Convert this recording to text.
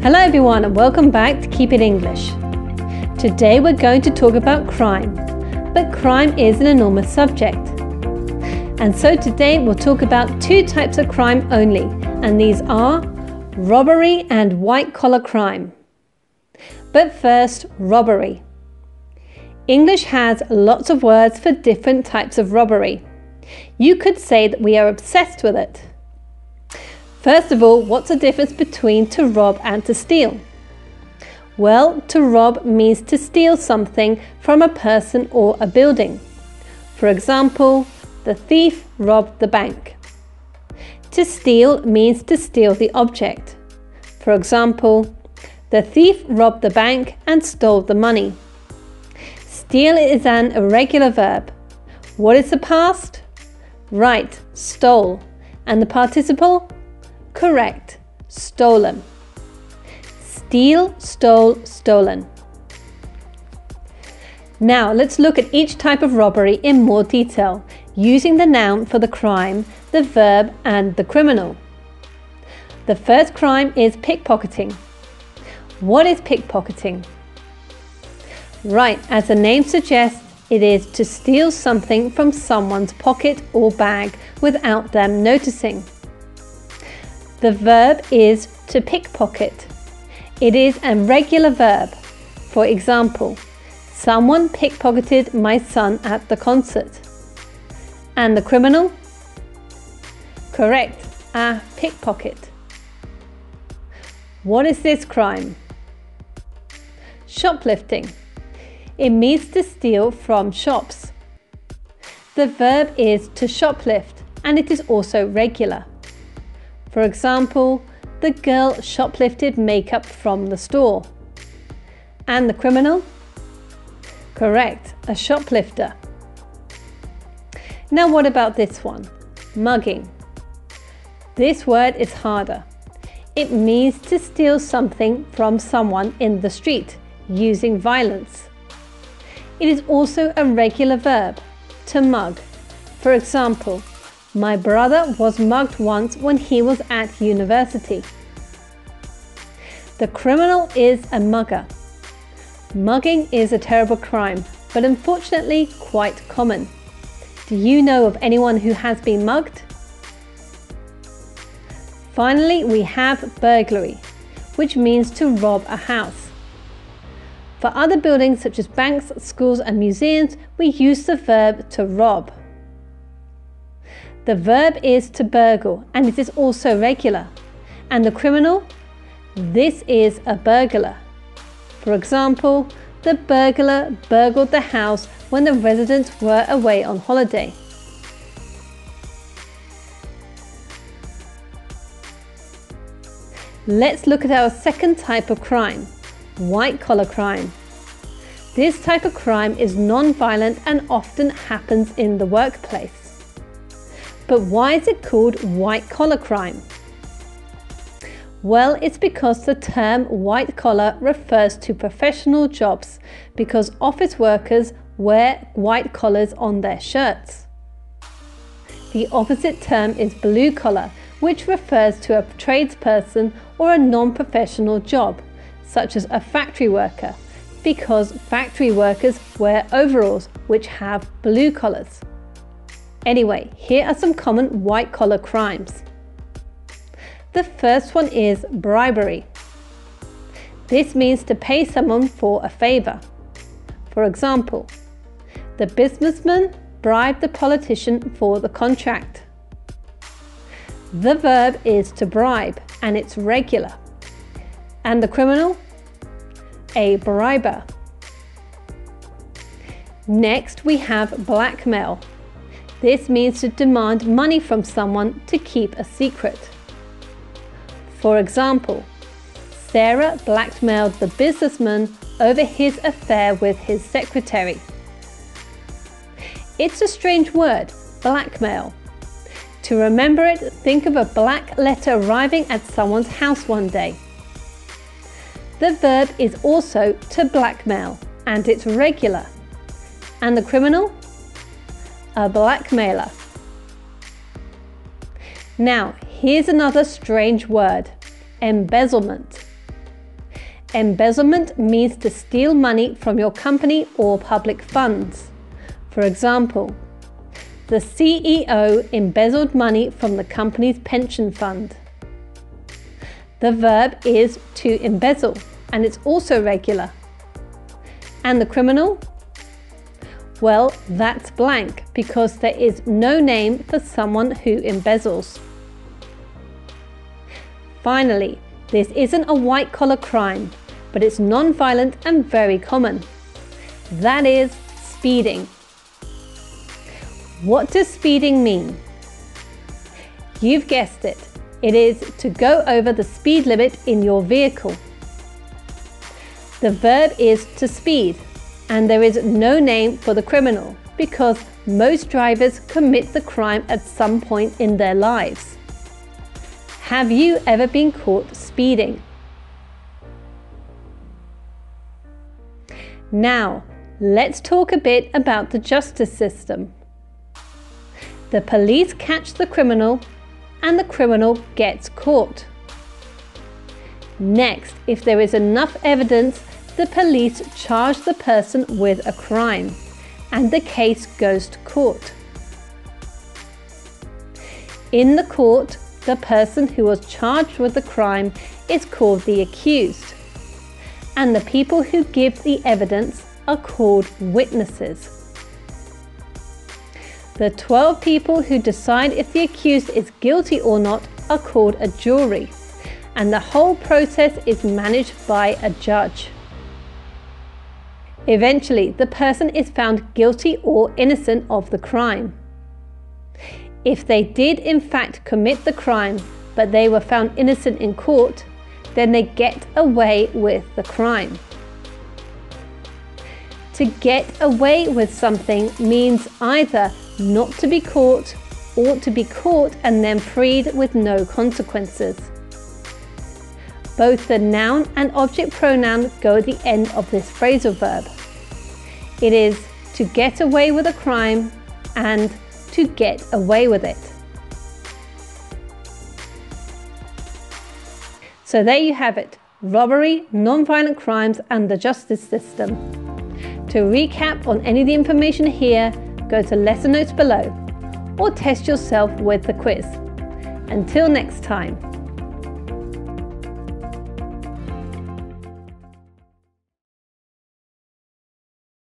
Hello everyone and welcome back to Keep It English. Today we're going to talk about crime, but crime is an enormous subject. And so today we'll talk about two types of crime only, and these are robbery and white-collar crime. But first, robbery. English has lots of words for different types of robbery. You could say that we are obsessed with it. First of all, what's the difference between to rob and to steal? Well, to rob means to steal something from a person or a building. For example, the thief robbed the bank. To steal means to steal the object. For example, the thief robbed the bank and stole the money. Steal is an irregular verb. What is the past? Right, stole. And the participle? Correct, stolen. Steal, stole, stolen. Now let's look at each type of robbery in more detail, using the noun for the crime, the verb and the criminal. The first crime is pickpocketing. What is pickpocketing? Right, as the name suggests, it is to steal something from someone's pocket or bag without them noticing. The verb is to pickpocket. It is a regular verb. For example, someone pickpocketed my son at the concert. And the criminal? Correct, a pickpocket. What is this crime? Shoplifting. It means to steal from shops. The verb is to shoplift, and it is also regular. For example, the girl shoplifted makeup from the store. And the criminal? Correct, a shoplifter. Now what about this one? Mugging. This word is harder. It means to steal something from someone in the street using violence. It is also a regular verb, to mug. For example, my brother was mugged once when he was at university. The criminal is a mugger. Mugging is a terrible crime, but unfortunately quite common. Do you know of anyone who has been mugged? Finally, we have burglary, which means to rob a house. For other buildings such as banks, schools and museums, we use the verb to rob. The verb is to burgle, and it is also regular. And the criminal? This is a burglar. For example, the burglar burgled the house when the residents were away on holiday. Let's look at our second type of crime, white-collar crime. This type of crime is non-violent and often happens in the workplace. But why is it called white-collar crime? Well, it's because the term white-collar refers to professional jobs, because office workers wear white collars on their shirts. The opposite term is blue-collar, which refers to a tradesperson or a non-professional job, such as a factory worker, because factory workers wear overalls which have blue collars. Anyway, here are some common white-collar crimes. The first one is bribery. This means to pay someone for a favor. For example, the businessman bribed the politician for the contract. The verb is to bribe, and it's regular. And the criminal? A briber. Next, we have blackmail. This means to demand money from someone to keep a secret. For example, Sarah blackmailed the businessman over his affair with his secretary. It's a strange word, blackmail. To remember it, think of a black letter arriving at someone's house one day. The verb is also to blackmail, and it's regular. And the criminal? A blackmailer. Now, here's another strange word, embezzlement. Embezzlement means to steal money from your company or public funds. For example, the CEO embezzled money from the company's pension fund. The verb is to embezzle, and it's also regular. And the criminal? Well, that's blank because there is no name for someone who embezzles. Finally, this isn't a white-collar crime, but it's non-violent and very common. That is speeding. What does speeding mean? You've guessed it. It is to go over the speed limit in your vehicle. The verb is to speed, and there is no name for the criminal because most drivers commit the crime at some point in their lives. Have you ever been caught speeding? Now, let's talk a bit about the justice system. The police catch the criminal, and the criminal gets caught. Next, if there is enough evidence, the police charge the person with a crime, and the case goes to court. In the court, the person who was charged with the crime is called the accused, and the people who give the evidence are called witnesses. The 12 people who decide if the accused is guilty or not are called a jury, and the whole process is managed by a judge. Eventually, the person is found guilty or innocent of the crime. If they did in fact commit the crime, but they were found innocent in court, then they get away with the crime. To get away with something means either not to be caught or to be caught and then freed with no consequences. Both the noun and object pronoun go at the end of this phrasal verb. It is to get away with a crime and to get away with it. So there you have it, robbery, non-violent crimes and the justice system. To recap on any of the information here, go to lesson notes below or test yourself with the quiz. Until next time.